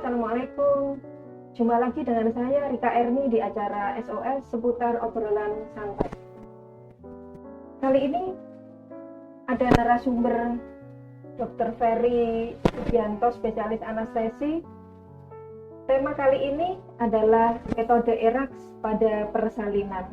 Assalamualaikum. Jumpa lagi dengan saya Rika Erni di acara SOS seputar obrolan santai. Kali ini ada narasumber Dr. Ferry Sugianto, spesialis anestesi. Tema kali ini adalah metode ERAX pada persalinan.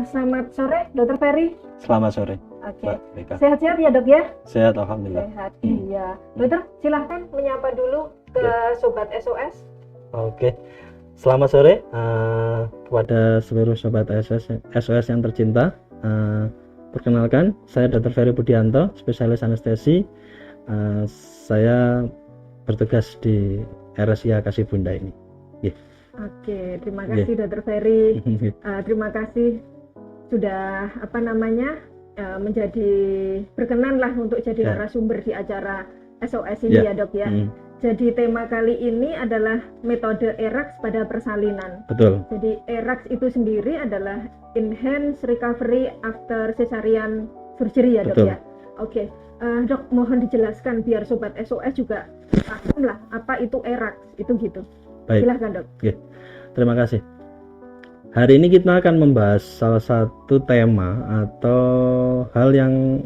Selamat sore, Dr. Ferry. Selamat sore. Oke. Rika. Sehat-sehat ya, Dok ya? Sehat, alhamdulillah. Sehat, iya. Dokter, silahkan menyapa dulu ke Sobat SOS. Oke. Selamat sore kepada seluruh Sobat SOS yang tercinta. Perkenalkan, saya Dr. Ferry Budianto, spesialis anestesi. Saya bertugas di RSIA Kasih Bunda ini. Oke, terima kasih Dr. Ferry. Terima kasih sudah menjadi berkenan lah untuk jadi narasumber di acara SOS ini ya, Dok ya. Jadi tema kali ini adalah metode ERAX pada persalinan. Betul. Jadi ERAX itu sendiri adalah Enhanced Recovery After Cesarean Surgery ya, Dok. Betul. Ya. Oke, Dok, mohon dijelaskan biar Sobat SOS juga paham lah apa itu ERAX itu gitu. Baik. Silahkan, Dok. Oke. Terima kasih. Hari ini kita akan membahas salah satu tema atau hal yang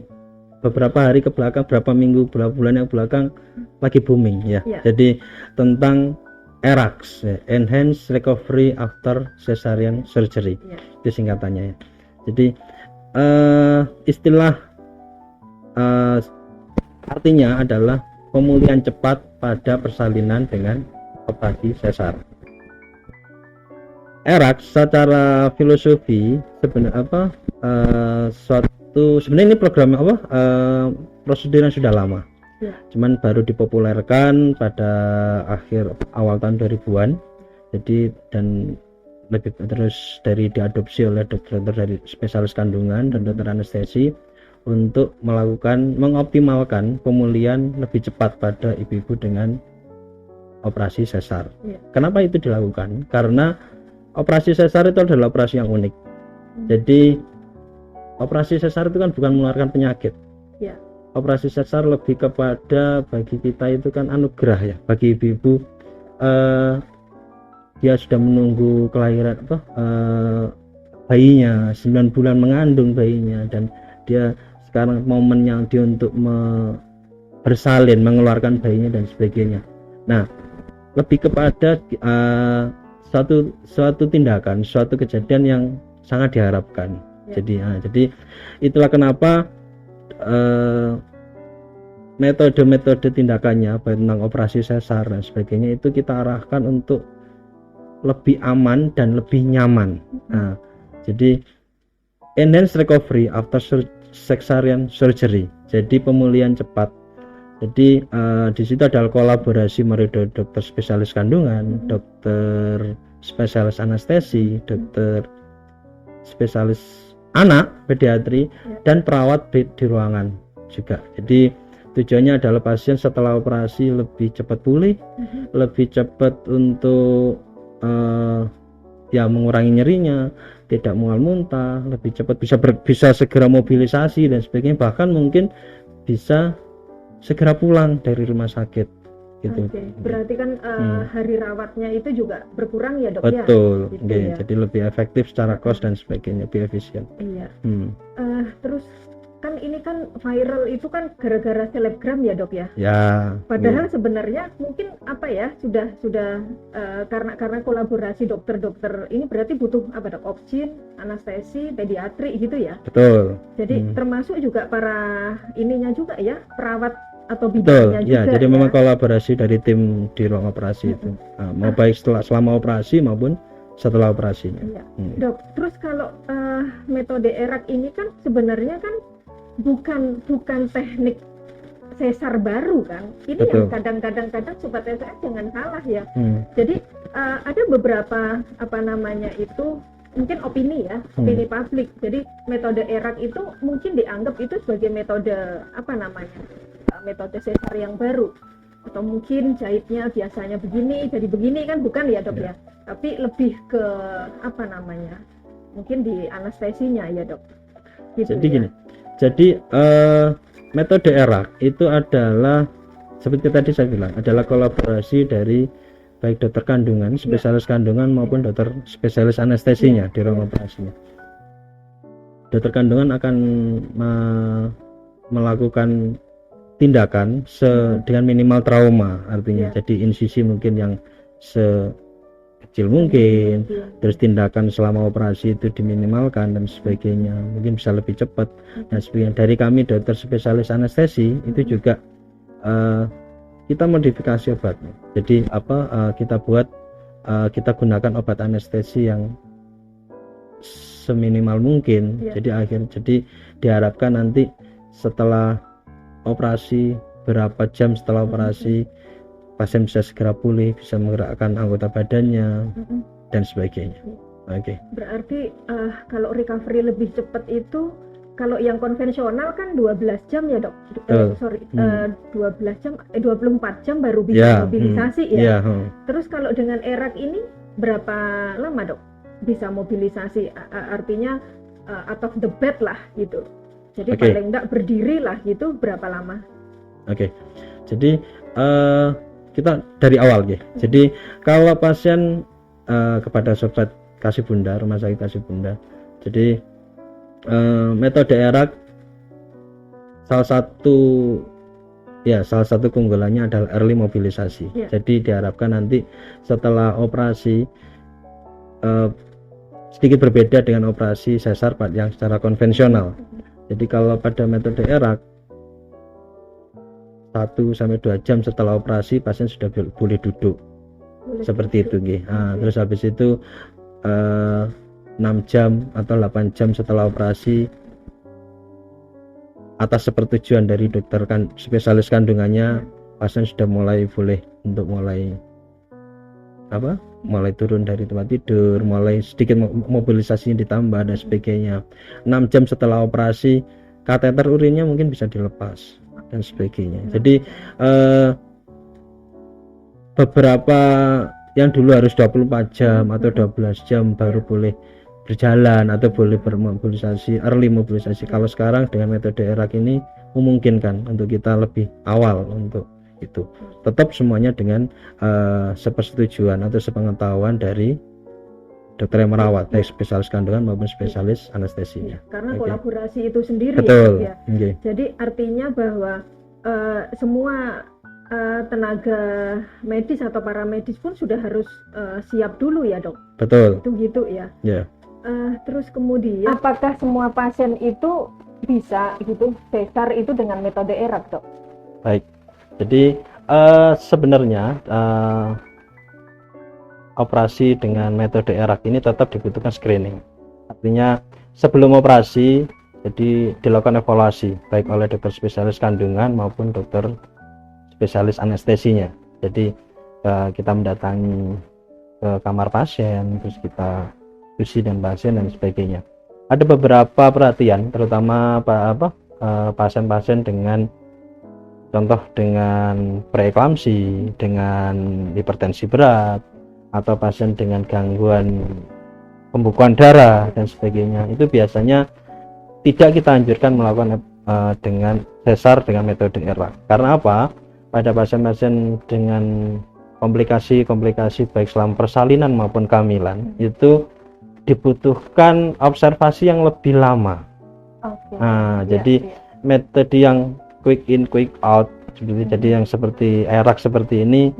beberapa hari ke belakang, beberapa minggu, beberapa bulan yang belakang lagi booming ya. Jadi tentang ERAX, Enhanced Recovery After Cesarean Surgery. Itu singkatannya ya. Jadi istilah artinya adalah pemulihan cepat pada persalinan dengan operasi sesar. ERAX secara filosofi sebenarnya sebenarnya ini program prosedur yang sudah lama. Cuman baru dipopulerkan pada awal tahun 2000-an. Jadi dan lebih terus diadopsi oleh dokter-dokter dari spesialis kandungan dan dokter anestesi untuk mengoptimalkan pemulihan lebih cepat pada ibu-ibu dengan operasi sesar. Kenapa itu dilakukan? Karena operasi sesar itu adalah operasi yang unik. Jadi operasi sesar itu kan bukan mengeluarkan penyakit. Operasi sesar lebih kepada bagi kita itu kan anugerah ya. Bagi ibu-ibu dia sudah menunggu kelahiran bayinya, 9 bulan mengandung bayinya, dan dia sekarang momennya dia untuk bersalin, mengeluarkan bayinya dan sebagainya. Nah, lebih kepada suatu tindakan, suatu kejadian yang sangat diharapkan. Jadi itulah kenapa metode-metode tindakannya baik tentang operasi sesar dan sebagainya itu kita arahkan untuk lebih aman dan lebih nyaman. Jadi Enhanced Recovery After Cesarean Surgery. Jadi pemulihan cepat. Jadi di situ ada kolaborasi melalui dokter spesialis kandungan, dokter spesialis anestesi, dokter spesialis anak pediatri, dan perawat di ruangan juga. Jadi tujuannya adalah pasien setelah operasi lebih cepat pulih, lebih cepat untuk mengurangi nyerinya, tidak mual muntah, lebih cepat bisa segera mobilisasi dan sebagainya, bahkan mungkin bisa segera pulang dari rumah sakit gitu. Berarti kan hari rawatnya itu juga berkurang ya, Dok? Betul. Gitu ya? Jadi lebih efektif secara cost dan sebagainya, lebih efisien. Terus kan ini kan viral itu kan gara-gara selebgram ya, Dok ya? Padahal sebenarnya mungkin sudah karena kolaborasi dokter-dokter ini berarti butuh Dok? Obstin, anestesi, pediatri gitu ya? Betul. Jadi termasuk juga para ininya juga ya, perawat atau bidangnya juga. Jadi memang kolaborasi dari tim di ruang operasi itu. Mau baik selama operasi maupun setelah operasinya. Dok, terus kalau metode ERAX ini kan sebenarnya kan bukan teknik sesar baru kan. Ini yang kadang-kadang Sobat SOS jangan salah ya. Jadi ada beberapa itu mungkin opini publik. Jadi metode ERAX itu mungkin dianggap itu sebagai metode metode sesar yang baru, atau mungkin jahitnya biasanya begini jadi begini kan, bukan ya, Dok ya? Tapi lebih ke mungkin di anestesinya ya, Dok. Gitu. Jadi gini. Jadi metode ERAX itu adalah seperti tadi saya bilang adalah kolaborasi dari baik dokter kandungan, spesialis kandungan maupun dokter spesialis anestesinya di ruang operasinya. Dokter kandungan akan melakukan tindakan dengan minimal trauma, artinya jadi insisi mungkin yang sekecil mungkin, terus tindakan selama operasi itu diminimalkan dan sebagainya, mungkin bisa lebih cepat dan sebagainya. Dari kami dokter spesialis anestesi itu juga kita modifikasi obatnya. Jadi kita gunakan obat anestesi yang seminimal mungkin. Jadi diharapkan nanti setelah operasi, berapa jam setelah operasi pasien bisa segera pulih, bisa menggerakkan anggota badannya dan sebagainya. Berarti kalau recovery lebih cepat itu, kalau yang konvensional kan 12 jam ya dok, 24 jam baru bisa mobilisasi ya. Terus kalau dengan ERAK ini berapa lama dok bisa mobilisasi? Artinya out of the bed lah gitu. Jadi paling enggak berdiri lah gitu, berapa lama? Jadi kita dari awal ya. Jadi kalau pasien kepada sobat Kasih Bunda, Rumah Sakit Kasih Bunda, jadi metode ERAK salah satu keunggulannya adalah early mobilisasi. Jadi diharapkan nanti setelah operasi sedikit berbeda dengan operasi sesar yang secara konvensional. Jadi kalau pada metode ERAK 1-2 jam setelah operasi pasien sudah boleh duduk. Seperti itu nggih. Terus habis itu 6 jam atau 8 jam setelah operasi atas sepersetujuan dari dokter spesialis kandungannya, pasien sudah mulai boleh untuk mulai turun dari tempat tidur, mulai sedikit mobilisasinya ditambah dan sebagainya. 6 jam setelah operasi kateter urinnya mungkin bisa dilepas dan sebagainya. Jadi beberapa yang dulu harus 24 jam atau 12 jam baru boleh berjalan atau boleh bermobilisasi, early mobilisasi. Kalau sekarang dengan metode ERAK ini memungkinkan untuk kita lebih awal untuk itu. Tetap semuanya dengan sepersetujuan atau sepengetahuan dari dokter yang merawat, baik spesialis kandungan maupun spesialis anestesinya. Karena kolaborasi itu sendiri. Betul. Ya. Jadi artinya bahwa semua tenaga medis atau paramedis pun sudah harus siap dulu ya dok. Betul. Itu gitu ya. Terus kemudian apakah semua pasien itu bisa gitu sesar itu dengan metode ERAK dok? Baik. Jadi sebenarnya operasi dengan metode ERAK ini tetap dibutuhkan screening. Artinya sebelum operasi jadi dilakukan evaluasi baik oleh dokter spesialis kandungan maupun dokter spesialis anestesinya. Jadi kita mendatangi ke kamar pasien, terus kita diskusi dengan pasien dan sebagainya. Ada beberapa perhatian, terutama pasien-pasien dengan contoh dengan preeklamsi, dengan hipertensi berat, atau pasien dengan gangguan pembekuan darah dan sebagainya. Itu biasanya tidak kita anjurkan melakukan dengan sesar dengan metode ERAK. Karena apa? Pada pasien-pasien dengan komplikasi baik selama persalinan maupun kehamilan itu dibutuhkan observasi yang lebih lama. Jadi metode yang quick in quick out jadi yang seperti ERAK seperti ini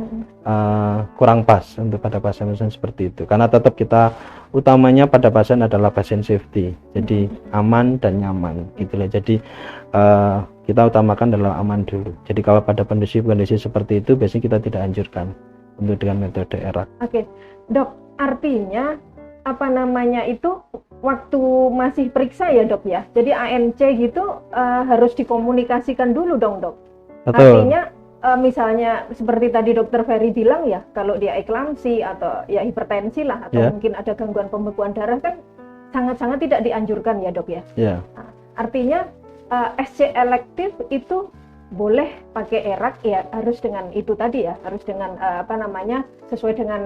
kurang pas untuk pada pasien-pasien seperti itu, karena tetap kita utamanya pada pasien adalah pasien safety, jadi aman dan nyaman gitu lah. Jadi kita utamakan adalah aman dulu. Jadi kalau pada kondisi seperti itu biasanya kita tidak anjurkan untuk dengan metode ERAK. Dok, artinya itu waktu masih periksa ya dok ya, jadi ANC gitu harus dikomunikasikan dulu dong dok. Betul. Artinya misalnya seperti tadi dokter Ferry bilang ya, kalau dia eklamsi atau ya hipertensi lah atau mungkin ada gangguan pembekuan darah kan sangat-sangat tidak dianjurkan ya dok ya. Artinya SC elektif itu boleh pakai ERAK ya, harus dengan itu tadi ya, harus dengan sesuai dengan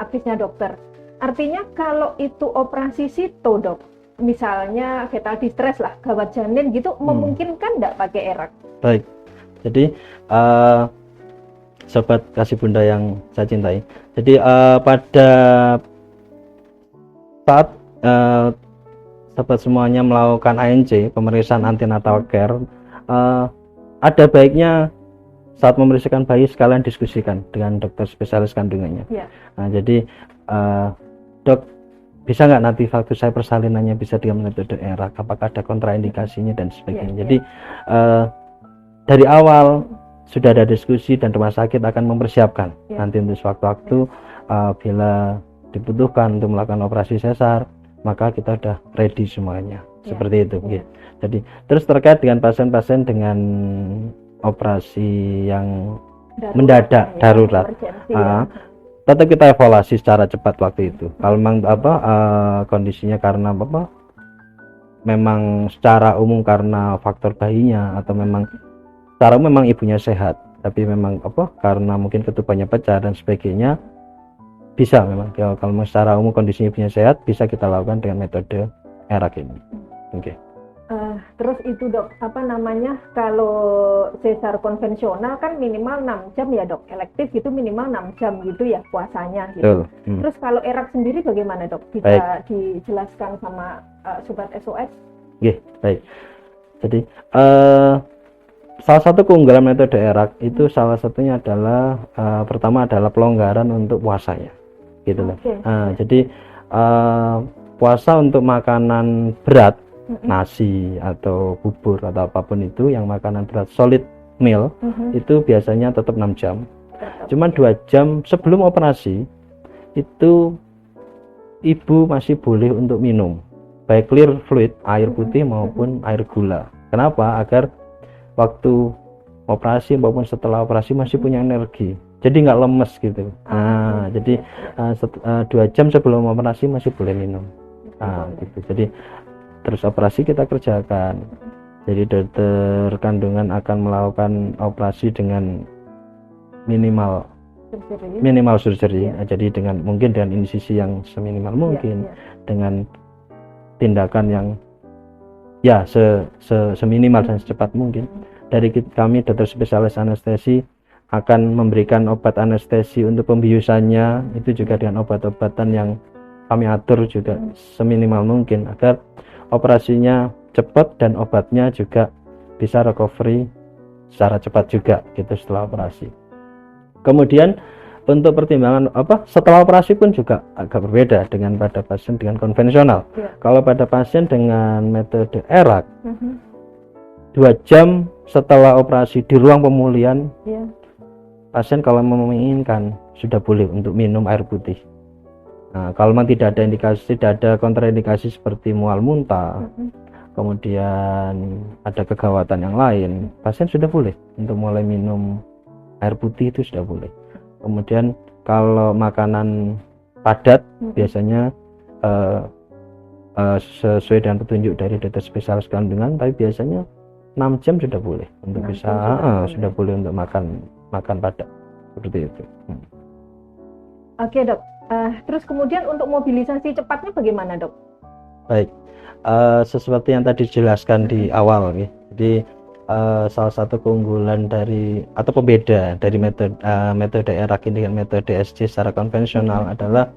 advisnya dokter. Artinya kalau itu operasi sito dok, misalnya fetal distress lah, gawat janin gitu, memungkinkan nggak pakai ERAK? Baik, jadi sobat kasih bunda yang saya cintai. Jadi pada saat sobat semuanya melakukan ANC, pemeriksaan antenatal care, ada baiknya saat memeriksakan bayi sekalian diskusikan dengan dokter spesialis kandungannya. Nah, jadi dok, bisa nggak nanti waktu saya persalinannya bisa dengan metode ERAK, apakah ada kontraindikasinya dan sebagainya. Jadi dari awal sudah ada diskusi dan rumah sakit akan mempersiapkan nanti untuk sewaktu-waktu bila dibutuhkan untuk melakukan operasi sesar, maka kita sudah ready semuanya. Seperti itu. Jadi terus terkait dengan pasien-pasien dengan operasi yang mendadak darurat, tetap kita evaluasi secara cepat waktu itu. Kalau memang kondisinya karena memang secara umum karena faktor bayinya, atau memang secara umum memang ibunya sehat, tapi memang karena mungkin ketubannya pecah dan sebagainya, bisa memang kalau secara umum kondisi ibunya sehat, bisa kita lakukan dengan metode ERAK ini. Terus itu dok, kalau sesar konvensional kan minimal 6 jam ya dok, elektif itu minimal 6 jam gitu ya puasanya gitu. Terus kalau ERAK sendiri bagaimana dok? Bisa dijelaskan sama sobat SOS? Baik. Jadi salah satu keunggulan metode ERAK itu salah satunya adalah pertama adalah pelonggaran untuk puasanya, gitu loh. Jadi puasa untuk makanan berat, nasi atau bubur atau apapun itu yang makanan berat, solid meal, itu biasanya tetap 6 jam. Cuman 2 jam sebelum operasi itu ibu masih boleh untuk minum baik clear fluid, air putih maupun air gula. Kenapa? Agar waktu operasi maupun setelah operasi masih punya energi, jadi nggak lemes gitu. Jadi 2 jam sebelum operasi masih boleh minum. Gitu. Jadi terus operasi kita kerjakan. Jadi dokter kandungan akan melakukan operasi dengan minimal surgery. Jadi dengan mungkin dengan insisi yang seminimal mungkin, dengan tindakan yang seminimal dan secepat mungkin. Dari kami dokter spesialis anestesi akan memberikan obat anestesi untuk pembiusannya, itu juga dengan obat-obatan yang kami atur juga seminimal mungkin agar operasinya cepat dan obatnya juga bisa recovery secara cepat juga gitu setelah operasi. Kemudian untuk pertimbangan setelah operasi pun juga agak berbeda dengan pada pasien dengan konvensional. Kalau pada pasien dengan metode ERAK, 2 jam setelah operasi di ruang pemulihan, pasien kalau menginginkan sudah boleh untuk minum air putih. Nah, kalau memang tidak ada indikasi, tidak ada kontraindikasi seperti mual muntah, kemudian ada kegawatan yang lain, pasien sudah boleh untuk mulai minum air putih, itu sudah boleh. Kemudian kalau makanan padat, biasanya sesuai dengan petunjuk dari dokter spesialis kandungan, tapi biasanya 6 jam sudah boleh untuk bisa sudah boleh untuk makan padat seperti itu. Oke dok. Terus kemudian untuk mobilisasi cepatnya bagaimana dok? Baik, seperti yang tadi dijelaskan di awal, jadi salah satu keunggulan dari atau pembeda dari metode ERAK dengan metode SC secara konvensional adalah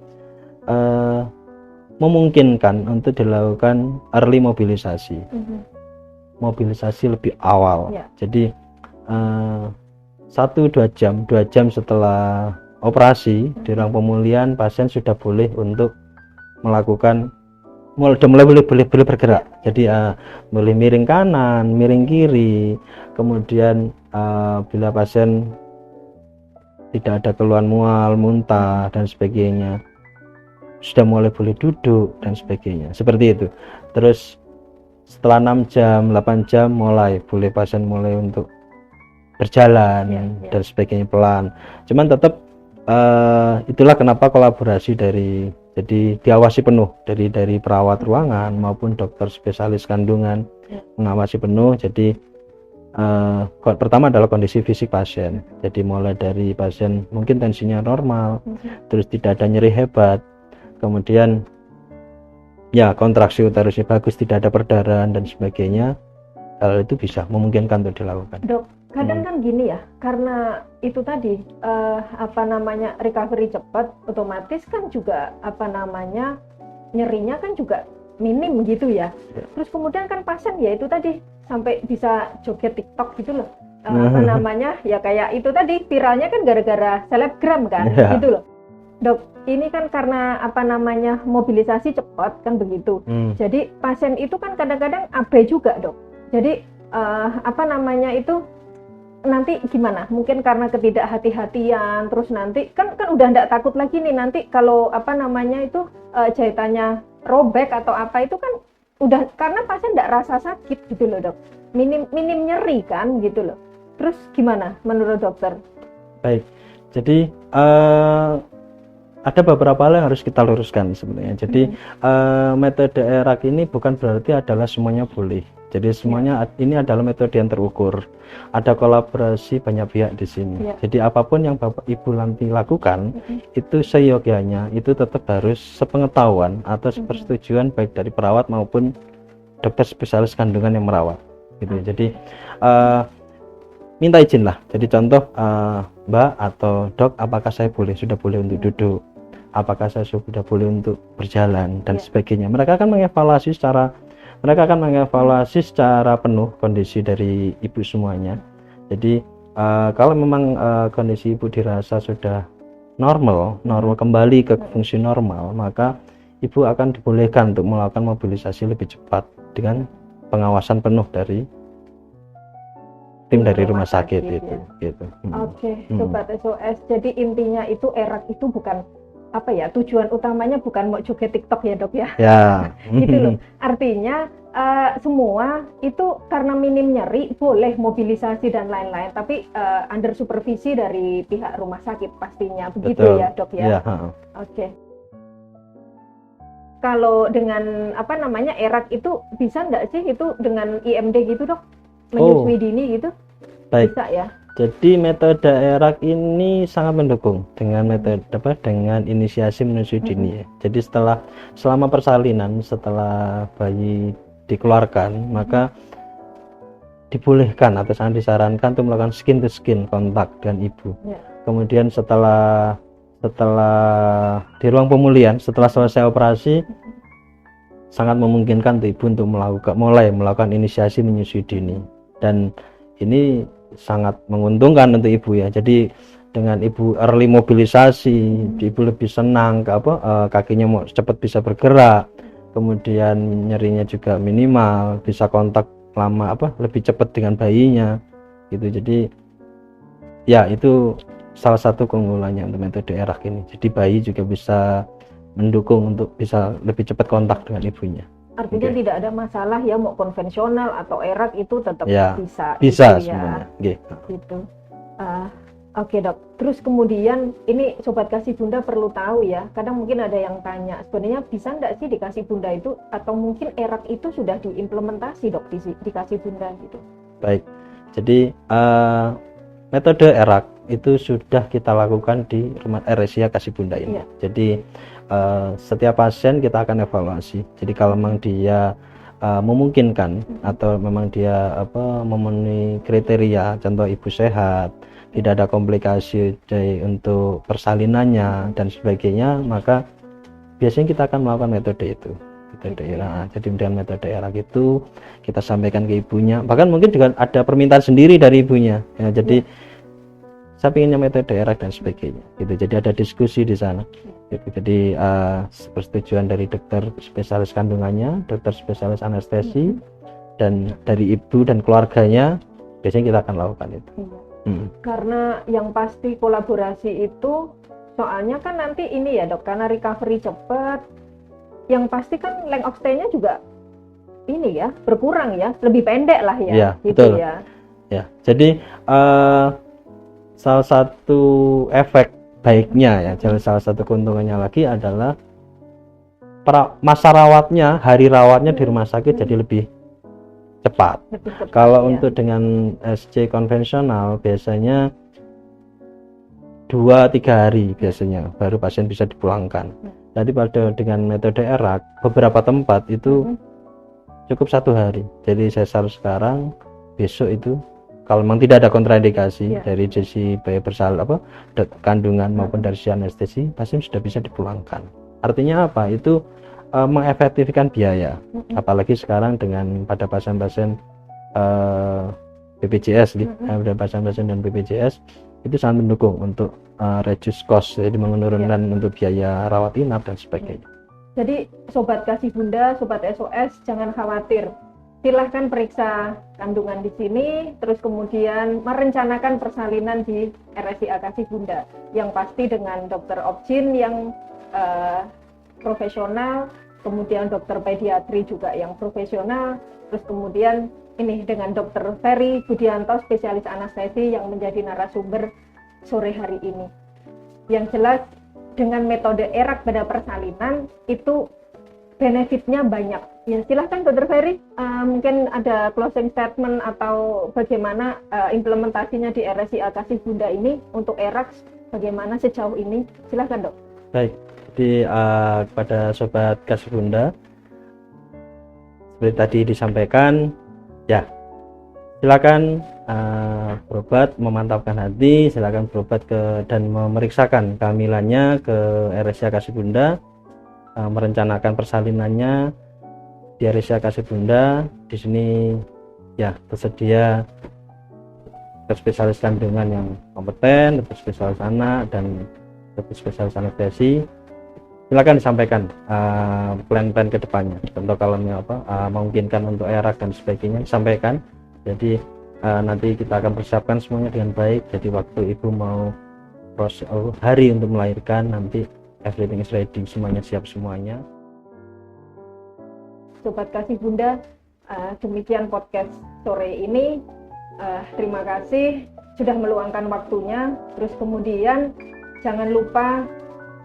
memungkinkan untuk dilakukan early mobilisasi, mobilisasi lebih awal. Jadi 1-2 jam setelah operasi di ruang pemulihan, pasien sudah boleh untuk melakukan mulai boleh bergerak. Jadi boleh miring kanan, miring kiri. Kemudian bila pasien tidak ada keluhan mual, muntah dan sebagainya, sudah mulai boleh duduk dan sebagainya. Seperti itu. Terus setelah 6 jam, 8 jam mulai boleh pasien mulai untuk berjalan dan sebagainya pelan. Cuman tetap itulah kenapa kolaborasi jadi diawasi penuh dari perawat ruangan maupun dokter spesialis kandungan mengawasi penuh. Jadi pertama adalah kondisi fisik pasien. Jadi mulai dari pasien mungkin tensinya normal, terus tidak ada nyeri hebat, kemudian kontraksi uterusnya bagus, tidak ada perdarahan dan sebagainya. Hal itu bisa memungkinkan untuk dilakukan. Dok, Kadang kan gini ya, karena itu tadi recovery cepat, otomatis kan juga nyerinya kan juga minim gitu ya. Terus kemudian kan pasien ya itu tadi sampai bisa joget TikTok gitu loh. Ya kayak itu tadi viralnya kan gara-gara selebgram kan, gitu loh. Dok, ini kan karena mobilisasi cepat kan begitu. Jadi pasien itu kan kadang-kadang abai juga, Dok. Jadi itu nanti gimana? Mungkin karena ketidakhati-hatian, terus nanti kan udah nggak takut lagi nih nanti kalau jahitannya robek atau apa itu kan udah karena pasien nggak rasa sakit gitu loh, Dok. Minim nyeri kan gitu loh. Terus gimana menurut dokter? Baik. Jadi ada beberapa hal yang harus kita luruskan sebenarnya. Jadi metode ERAK ini bukan berarti adalah semuanya boleh. Jadi semuanya ini adalah metode yang terukur. Ada kolaborasi banyak pihak di sini. Jadi apapun yang Bapak Ibu nanti lakukan itu seyogyanya itu tetap harus sepengetahuan atau sepersetujuan baik dari perawat maupun dokter spesialis kandungan yang merawat. Gitu. Jadi minta izin lah. Jadi contoh Mbak atau Dok, apakah saya sudah boleh untuk duduk? Apakah saya sudah boleh untuk berjalan dan sebagainya. Mereka akan mengevaluasi secara penuh kondisi dari ibu semuanya. Jadi kalau memang kondisi ibu dirasa sudah normal kembali ke fungsi normal, maka ibu akan dibolehkan untuk melakukan mobilisasi lebih cepat dengan pengawasan penuh dari tim dari rumah sakit itu. Gitu. Oke, Sobat SOS. Jadi intinya itu ERAK itu bukan tujuan utamanya bukan mau joget TikTok ya, Dok ya. Ya. Gitu loh. Artinya semua itu karena minim nyeri boleh mobilisasi dan lain-lain, tapi under supervisi dari pihak rumah sakit pastinya. Begitu. Betul. Ya, Dok ya. Oke. Kalau dengan ERAK itu bisa enggak sih itu dengan IMD gitu, Dok? Menyusui dini gitu? Baik. Bisa ya? Jadi metode ERAK ini sangat mendukung dengan dengan inisiasi menyusui dini ya. Jadi selama persalinan, setelah bayi dikeluarkan, maka dibolehkan atau sangat disarankan untuk melakukan skin to skin kontak dengan ibu. Kemudian setelah di ruang pemulihan, setelah selesai operasi, sangat memungkinkan ibu untuk mulai melakukan inisiasi menyusui dini. Dan ini sangat menguntungkan untuk ibu ya. Jadi dengan ibu early mobilisasi, ibu lebih senang kakinya mau cepat bisa bergerak, kemudian nyerinya juga minimal, bisa kontak lama lebih cepat dengan bayinya gitu. Jadi ya itu salah satu keunggulannya untuk metode ERAK ini. Jadi bayi juga bisa mendukung untuk bisa lebih cepat kontak dengan ibunya. Artinya tidak ada masalah ya mau konvensional atau ERAK itu tetap bisa gitu semuanya. Gitu. Oke, Dok. Terus kemudian ini Sobat Kasih Bunda perlu tahu ya. Kadang mungkin ada yang tanya, sebenarnya bisa enggak sih di Kasih Bunda itu atau mungkin ERAK itu sudah diimplementasi, Dok, di Kasih Bunda gitu. Baik. Jadi metode ERAK itu sudah kita lakukan di rumah RSIA Kasih Bunda ini. Jadi setiap pasien kita akan evaluasi. Jadi kalau memang dia memungkinkan atau memang dia memenuhi kriteria, contoh ibu sehat, tidak ada komplikasi untuk persalinannya dan sebagainya, maka biasanya kita akan melakukan metode itu. Jadi dengan metode ERAK itu kita sampaikan ke ibunya. Bahkan mungkin juga ada permintaan sendiri dari ibunya. Ya, jadi saya pinginnya metode ERAK dan sebagainya. Gitu. Jadi ada diskusi di sana. Jadi persetujuan dari dokter spesialis kandungannya, dokter spesialis anestesi, dan dari ibu dan keluarganya, biasanya kita akan lakukan itu. Karena yang pasti kolaborasi itu, soalnya kan nanti ini ya, Dok, karena recovery cepat, yang pasti kan length of stay-nya juga ini ya berkurang ya, lebih pendek lah ya. Gitu betul. Ya. Jadi salah satu efek baiknya ya, salah satu keuntungannya lagi adalah hari rawatnya di rumah sakit jadi lebih cepat. Kalau untuk dengan SC konvensional biasanya 2-3 hari biasanya baru pasien bisa dipulangkan. Jadi dengan metode ERAK beberapa tempat itu cukup 1 hari. Jadi sesar sekarang, besok itu kalau memang tidak ada kontraindikasi Ya. dari sisi baik kandungan maupun dari sisi anestesi, pasien sudah bisa dipulangkan. Artinya apa? Itu mengefektifkan biaya. Apalagi sekarang dengan pada pasien-pasien BPJS, pada pasien-pasien dan BPJS itu sangat mendukung untuk reduce cost, jadi menurunkan untuk biaya rawat inap dan sebagainya. Jadi sobat kasih bunda, sobat SOS, jangan khawatir. Silahkan periksa kandungan di sini, terus kemudian merencanakan persalinan di RSIA Kasih Bunda. Yang pasti dengan dokter Obgyn yang profesional, kemudian dokter pediatri juga yang profesional, terus kemudian ini dengan dokter Ferry Budianto, spesialis anestesi yang menjadi narasumber sore hari ini. Yang jelas dengan metode ERAK pada persalinan itu benefitnya banyak. Ya, silahkan Dr. Ferry, mungkin ada closing statement atau bagaimana implementasinya di RSIA Kasih Bunda ini untuk ERAK, bagaimana sejauh ini? Silahkan dok. Baik, jadi kepada sobat Kasih Bunda, seperti tadi disampaikan, ya silakan berobat, memantapkan hati, silakan berobat dan memeriksakan kehamilannya ke RSIA Kasih Bunda, merencanakan persalinannya di RSIA Kasih Bunda. Di sini ya tersedia spesialis kandungan yang kompeten, spesialis anak dan spesialis anestesi. Silakan disampaikan plan-plan ke depannya. Contoh kalau memungkinkan untuk ERAK dan sebagainya, sampaikan. Jadi nanti kita akan persiapkan semuanya dengan baik. Jadi waktu ibu mau hari untuk melahirkan, nanti everything is ready, semuanya siap semuanya. Sobat Kasih Bunda, demikian podcast sore ini. Terima kasih sudah meluangkan waktunya. Terus kemudian jangan lupa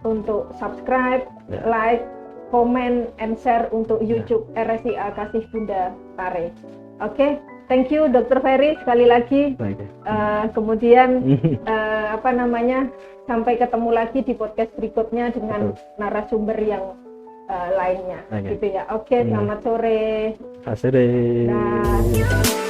untuk subscribe, like, comment, and share untuk YouTube RSIA Kasih Bunda Pare. Oke, thank you Dr. Ferry sekali lagi. Kemudian sampai ketemu lagi di podcast berikutnya dengan narasumber yang lainnya, gitu ya. Oke, selamat sore. Selamat sore. Nah.